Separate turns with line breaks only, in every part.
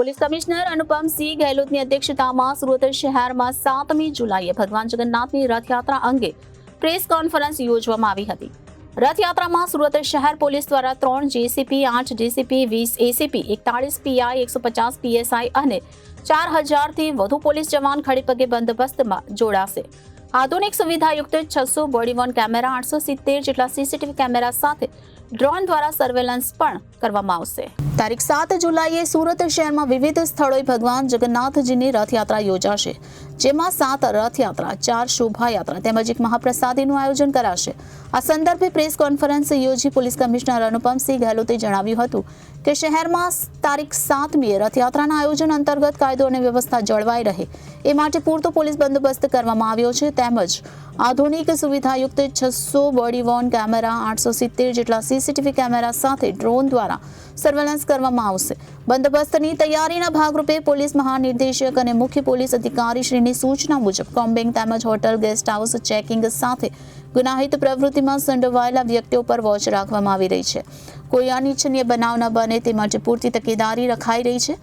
Police commissioner Anupamsinh ગેહલોતની અધ્યક્ષતામાં સુરત શહેરમાં 7મી જુલાઈએ ભગવાન જગન્નાથની રથયાત્રા અંગે પ્રેસ કોન્ફરન્સ યોજવામાં આવી હતી। રથયાત્રામાં સુરત શહેર પોલીસ દ્વારા 3 JCP, 8 DCP, 20 ACP, 41 PI, 150 PSI અને 4000થી વધુ પોલીસ જવાન ખડેપગે બંદોબસ્તમાં જોડાશે। આધુનિક સુવિધાયુક્ત 600 બોડી વોર્ન કેમેરા, 870 જેટલા સીસીટીવી કેમેરા સાથે ડ્રોન દ્વારા સર્વેલન્સ પણ કરવામાં આવશે। તારીખ 7 જુલાઈએ સુરત શહેરમાં વિવિધ સ્થળોએ ભગવાન જગન્નાથજીની રથયાત્રા યોજાશે, જેમાં 7 રથયાત્રા, 4 શોભાયાત્રા તેમજ એક મહાપ્રસાદીનું આયોજન કરાશે। આ સંદર્ભે પ્રેસ કોન્ફરન્સ યોજી પોલીસ કમિશનર અનુપમસિંહ ગેહલોતે જણાવ્યું હતું કે શહેરમાં તારીખ 7મીએ રથયાત્રાના આયોજન અંતર્ગત કાયદો અને વ્યવસ્થા જળવાઈ રહે એ માટે પૂરતો પોલીસ બંદોબસ્ત કરવામાં આવ્યો છે, તેમજ આધુનિક સુવિધાયુક્ત 600 બોડી વોર્ન કેમેરા, 870 જેટલા સીસીટીવી કેમેરા સાથે ડ્રોન દ્વારા સર્વેલન્સ કરવામાં આવશે। બંદોબસ્તની તૈયારીના ભાગરૂપે પોલીસ મહાનિર્દેશક અને મુખ્ય પોલીસ અધિકારી શ્રીની સૂચના મુજબ કોમ્બિંગ તેમજ હોટલ, ગેસ્ટ હાઉસ ચેકિંગ સાથે ગુનાહિત પ્રવૃત્તિમાં સંડોવાયેલા વ્યક્તિઓ પર વોચ રાખવામાં આવી રહી છે। કોઈ અનિચ્છનીય બનાવ ન બને તે માટે પૂરતી તકેદારી રખાઈ રહી છે।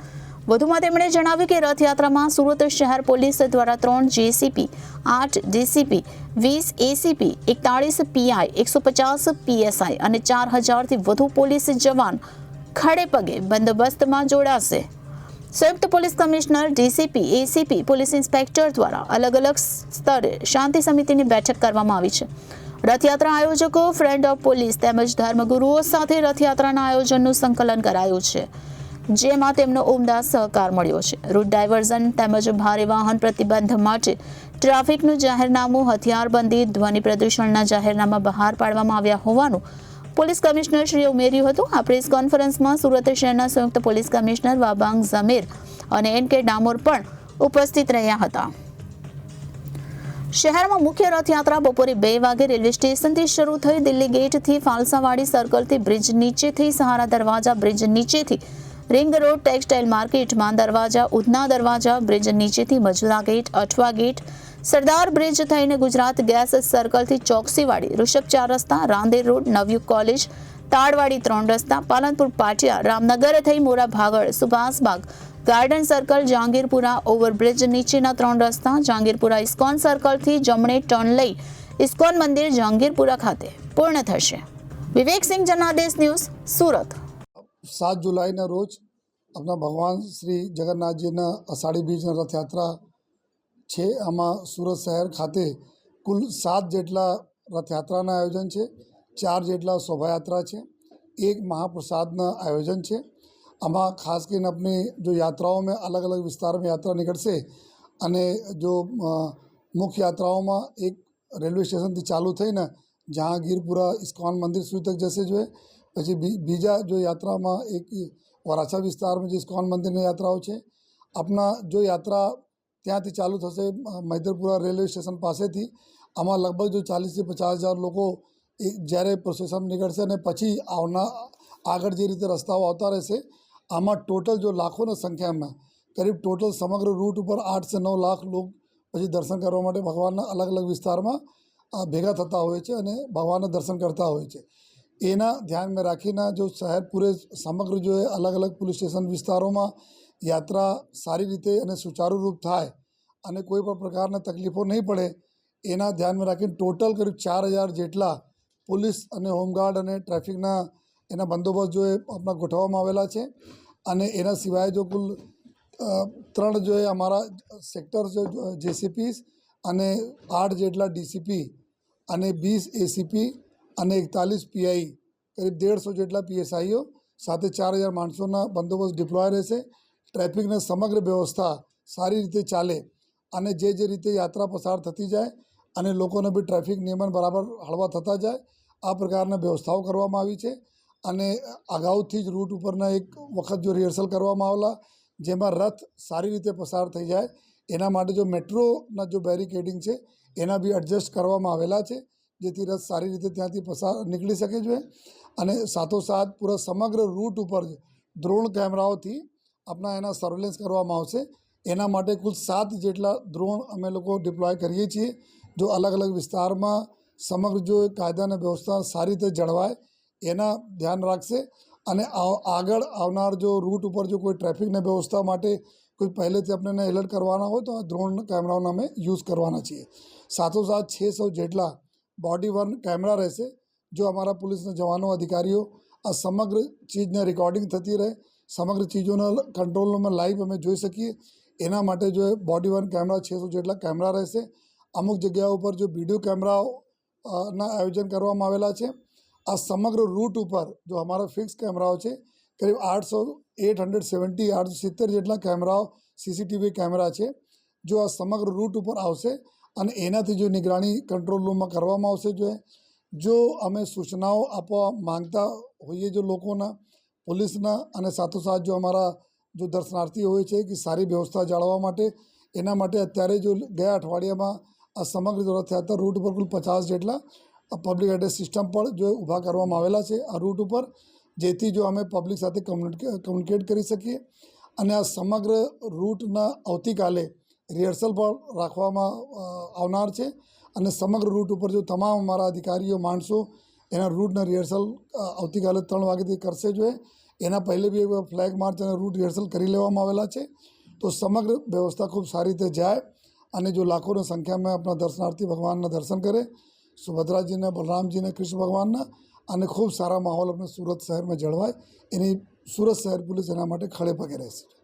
વધુમાં તેમણે જણાવ્યું કે રથયાત્રામાં સુરત શહેર પોલીસ દ્વારા 3 JCP, 8 DCP, 20 ACP, 41 PI, 150 PSI અને 4000થી વધુ પોલીસ જવાન ખડેપગે બંદોબસ્તમાં જોડાશે। સંયુક્ત police commissioner, DCP, ACP, police inspector દ્વારા અલગ અલગ સ્તરે શાંતિ સમિતિની બેઠક કરવામાં આવી છે। રથયાત્રા આયોજકો, ફ્રેન્ડ ઓફ પોલીસ તેમજ ધર્મગુરુઓ સાથે રથયાત્રાના આયોજનનું સંકલન કરાયું છે, જેમાં તેમનો ઉમદા સહકાર મળ્યો છે। રૂટ ડાયવર્ઝન તેમજ ભારે વાહન પ્રતિબંધ માટે ટ્રાફિકનું જાહેરનામું, હથિયારબંધી, ધ્વનિ પ્રદૂષણના જાહેરનામા બહાર પાડવામાં આવ્યા હોવાનું પોલીસ કમિશનર શ્રીએ ઉમેર્યું હતું। આ પ્રેસ કોન્ફરન્સમાં સુરત શહેરના સંયુક્ત પોલીસ કમિશનર વાબાંગ ઝમીર અને એનકે ડામોર પણ ઉપસ્થિત રહ્યા હતા। શહેરમાં મુખ્ય રથયાત્રા બપોરે 2 વાગે રેલવે સ્ટેશનથી શરૂ થઈ દિલ્હી ગેટથી ફાલસાવાડી સર્કલથી બ્રિજ નીચેથી સહારા દરવાજા, બ્રિજ નીચેથી રિંગ રોડ, ટેક્સટાઇલ માર્કેટ, માન દરવાજા, ઉધના દરવાજા, બ્રિજ નીચેથી Majura gate, Athwa gate, Sardar bridge થઈને ગુજરાત ગેસ સર્કલથી ચોકસીવાડી, ઋષભ 4 રસ્તા, રાંદેર રોડ, નવયુગ કોલેજ, તાળવાડી 3 રસ્તા, પાલનપુર પાટિયા, રામનગર થઈ Mora Bhagal, Subhashbag, garden circle, Jahangirpura overbridge નીચેના 3 રસ્તા, જહાંગીરપુરા ઇસ્કોન સર્કલથી જમણે ટર્ન લઈ ઇસ્કોન મંદિર જહાંગીરપુરા ખાતે પૂર્ણ થશે। વિવેક સિંહ, જનાદેશ ન્યૂઝ, સુરત।
7 જુલાઈના રોજ આપણા ભગવાન શ્રી જગન્નાથજીના અષાઢી બીજના રથયાત્રા છે। આમાં સુરત શહેર ખાતે કુલ 7 જેટલા રથયાત્રાના આયોજન છે, 4 જેટલા શોભાયાત્રા છે, 1 મહાપ્રસાદના આયોજન છે। આમાં ખાસ કરીને આપણી જો યાત્રાઓમાં અલગ અલગ વિસ્તારમાં યાત્રા નીકળશે અને જો મુખ્ય યાત્રાઓમાં એક રેલવે સ્ટેશનથી ચાલુ થઈને જહાંગીરપુરા ઇસ્કોન મંદિર સુધી તક જશે જોઈએ। પછી બીજા જો યાત્રામાં એક વરાછા વિસ્તારમાં જે ઇસ્કોન મંદિરની યાત્રાઓ છે, આપણા જો યાત્રા ત્યાંથી ચાલુ થશે મૈદરપુરા રેલવે સ્ટેશન પાસેથી। આમાં લગભગ જો 40થી 50,000 લોકો જ્યારે પ્રોસેસન નીકળશે અને પછી આગળ જે રીતે રસ્તાઓ આવતા રહેશે, આમાં ટોટલ જો લાખોની સંખ્યામાં કરીબ ટોટલ સમગ્ર રૂટ ઉપર 8 થી 9 લાખ લોકો પછી દર્શન કરવા માટે ભગવાનના અલગ અલગ વિસ્તારમાં ભેગા થતા હોય છે અને ભગવાનના દર્શન કરતા હોય છે। એના ધ્યાનમાં રાખીને જો શહેર પૂરે સમગ્ર જો અલગ અલગ પોલીસ સ્ટેશન વિસ્તારોમાં યાત્રા સારી રીતે અને સુચારુરૂપ થાય અને કોઈ પણ પ્રકારના તકલીફો નહીં પડે, એના ધ્યાનમાં રાખીને ટોટલ કરીબ 4000 જેટલા પોલીસ અને હોમગાર્ડ અને ટ્રાફિકના એના બંદોબસ્ત જો આપણા ગોઠવવામાં આવેલા છે। અને એના સિવાય જો કુલ 3 જો અમારા સેક્ટર જેસીપીસ અને 8 જેટલા ડીસીપી અને 20 એસીપી અને 41 પીઆઈ, કરીબ 150 જેટલા પીએસઆઈઓ સાથે 4000 માણસોના બંદોબસ્ત ડિપ્લોય રહેશે। ટ્રાફિકની સમગ્ર વ્યવસ્થા સારી રીતે ચાલે અને જે રીતે યાત્રા પસાર થતી જાય અને લોકોને બી ટ્રાફિક નિયમન બરાબર હળવા થતા જાય, આ પ્રકારના વ્યવસ્થાઓ કરવામાં આવી છે। અને અગાઉથી જ રૂટ ઉપરના એક વખત જો રિહર્સલ કરવામાં આવેલા, જેમાં રથ સારી રીતે પસાર થઈ જાય એના માટે જો મેટ્રોના જો બેરિકેડિંગ છે એના બી એડજસ્ટ કરવામાં આવેલા છે, જેથી રથ સારી રીતે ત્યાંથી પસાર નીકળી શકે જોઈએ। અને સાથોસાથ પૂરા સમગ્ર રૂટ ઉપર ડ્રોન કેમેરાઓથી આપણા એના સર્વેલન્સ કરવામાં આવશે। એના માટે કુલ 7 જેટલા ડ્રોન અમે લોકો ડિપ્લોય કરીએ છીએ, જો અલગ અલગ વિસ્તારમાં સમગ્ર જો કાયદાની વ્યવસ્થા સારી રીતે જળવાય એના ધ્યાન રાખશે અને આગળ આવનાર જો રૂટ ઉપર જો કોઈ ટ્રાફિકની વ્યવસ્થા માટે કોઈ પહેલેથી આપણને એલર્ટ કરવાના હોય તો આ ડ્રોન કેમેરાઓને અમે યુઝ કરવાના છીએ. સાથોસાથ 600 જેટલા બોડી વર્ન કેમેરા રહેશે. જો અમારા પોલીસના જવાનો અધિકારીઓ આ સમગ્ર ચીજને રેકોર્ડિંગ થતી રહે, સમગ્ર ચીજોના કંટ્રોલમાં લાઈવ અમે જોઈ શકીએ એના માટે જો બોડી વર્ન કેમેરા 600 જેટલા કેમેરા રહેશે. અમુક જગ્યાઓ ઉપર જો વિડીયો કેમેરાઓ ના આયોજન કરવામાં આવેલા છે. આ સમગ્ર રૂટ ઉપર જો અમારા ફિક્સ કેમેરાઓ છે, કરીબ 870 જેટલા કેમેરાઓ સીસીટીવી કેમેરા છે. જો આ સમગ્ર રૂટ ઉપર આવશે અને એનાથી જો નિગરાની કંટ્રોલ રૂમમાં કરવામાં આવશે. જો અમે સૂચનાઓ આપવા માંગતા હોઈએ જો લોકોના, પોલીસના, અને સાથોસાથ જો અમારા જો દર્શનાર્થીઓ હોય છે કે સારી વ્યવસ્થા જાળવવા માટે, એના માટે અત્યારે જો ગયા અઠવાડિયામાં આ સમગ્ર રથયાત્રા રૂટ ઉપર કુલ 50 જેટલા પબ્લિક એડ્રેસ સિસ્ટમ પણ જો ઊભા કરવામાં આવેલા છે આ રૂટ ઉપર, જેથી જો અમે પબ્લિક સાથે કમ્યુનિકેટ કરી શકીએ. અને આ સમગ્ર રૂટના આવતીકાલે રિહર્સલ પણ રાખવામાં આવનાર છે. અને સમગ્ર રૂટ ઉપર જો તમામ અમારા અધિકારીઓ માણસો એના રૂટના રિહર્સલ આવતીકાલે 3 વાગ્યાથી કરશે. એના પહેલે બી એક ફ્લેગ માર્ચ અને રૂટ રિહર્સલ કરી લેવામાં આવેલા છે. તો સમગ્ર વ્યવસ્થા ખૂબ સારી રીતે જાય અને જો લાખોની સંખ્યામાં આપણા દર્શનાર્થી ભગવાનના દર્શન કરે, સુભદ્રાજીને, બલરામજીને, કૃષ્ણ ભગવાનના, અને ખૂબ સારા માહોલ આપણે સુરત શહેરમાં જળવાય એની સુરત શહેર પોલીસ એના માટે ખડે પગે રહેશે.